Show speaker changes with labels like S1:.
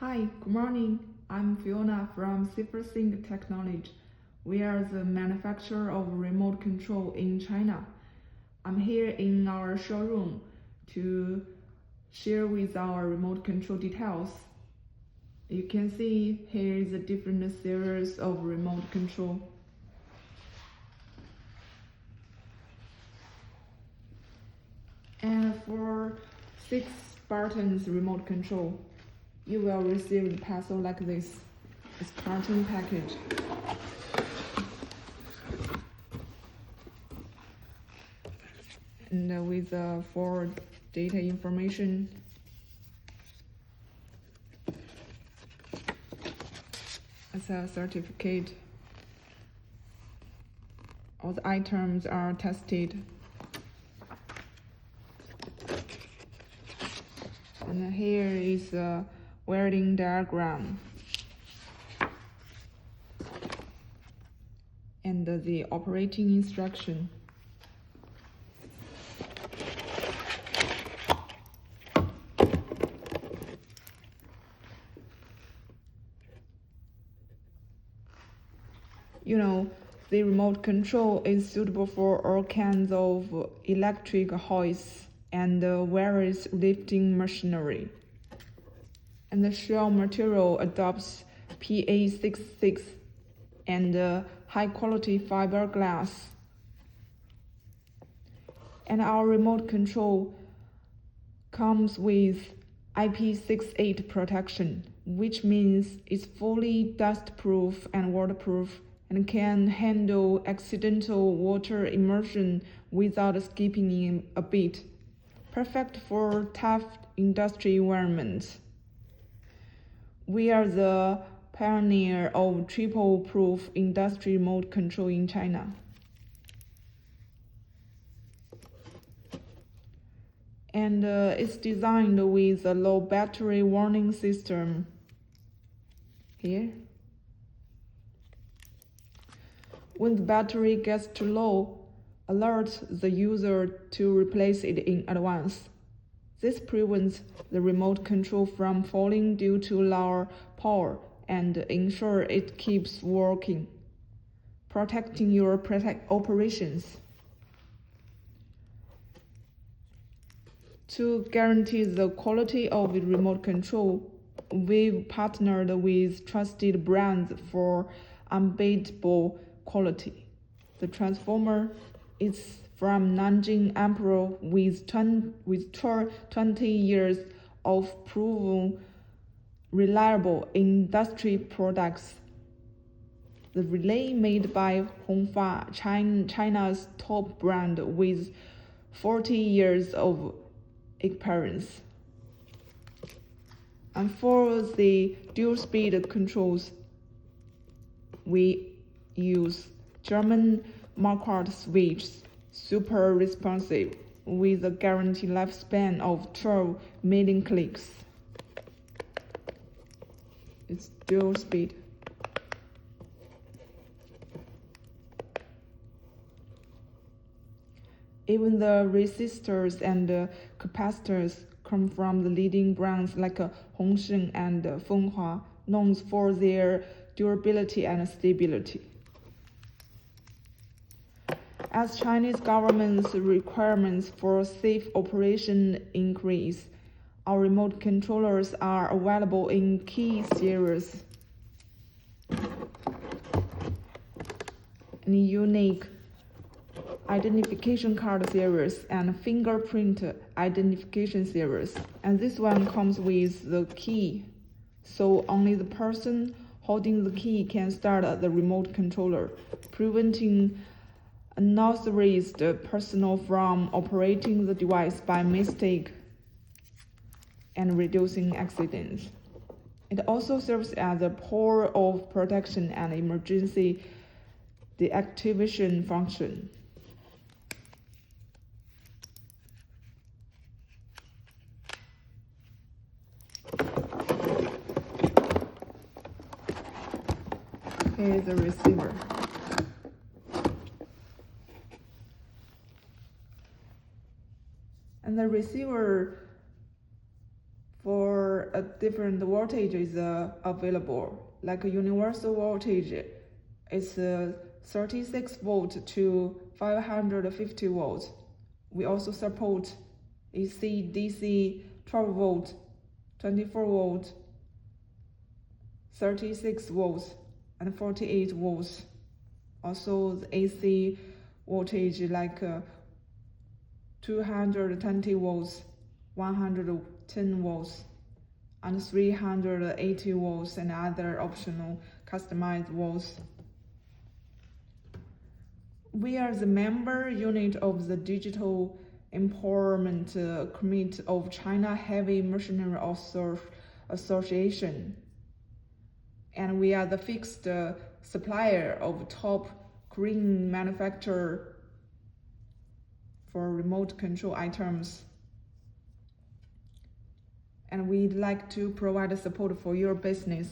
S1: Hi, good morning. I'm Fiona from SF-6DM Technology. We are the manufacturer of remote control in China. I'm here in our showroom to share with our remote control details. You can see here is a different series of remote control. And for 6 buttons remote control, you will receive the parcel like this. It's carton package. And with for data information. As a certificate. All the items are tested. And here is a welding diagram and the operating instruction. The remote control is suitable for all kinds of electric hoists and various lifting machinery. And the shell material adopts PA66 and high-quality fiberglass. And our remote control comes with IP68 protection, which means it's fully dustproof and waterproof and can handle accidental water immersion without skipping a beat. Perfect for tough industry environments. We are the pioneer of triple-proof industry remote control in China. And it's designed with a low battery warning system. Here. When the battery gets too low, alert the user to replace it in advance. This prevents the remote control from falling due to lower power and ensure it keeps working, protecting your operations. To guarantee the quality of the remote control, we've partnered with trusted brands for unbeatable quality. The transformer is from Nanjing Emperor with 20 years of proven reliable industry products. The relay made by Hongfa, China's top brand with 40 years of experience. And for the dual speed controls, we use German marquard switches, super responsive, with a guaranteed lifespan of 12 million clicks. It's dual speed. Even the resistors and capacitors come from the leading brands like Hongsheng and Fenghua, known for their durability and stability. As Chinese government's requirements for safe operation increase, our remote controllers are available in key series and unique identification card series and fingerprint identification series. And this one comes with the key, so only the person holding the key can start the remote controller, preventing unauthorized personnel from operating the device by mistake and reducing accidents. It also serves as a port of protection and emergency deactivation function. Here is the receiver. And the receiver for different voltage is available. Like a universal voltage, it's 36 volt to 550 volts. We also support AC, DC, 12 volt, 24 volt, 36 volts, and 48 volts. Also the AC voltage like 220 volts, 110 volts, and 380 volts, and other optional customized volts. We are the member unit of the Digital Empowerment Committee of China Heavy Machinery Association, and we are the fixed supplier of top crane manufacturer for remote control items. And we'd like to provide support for your business.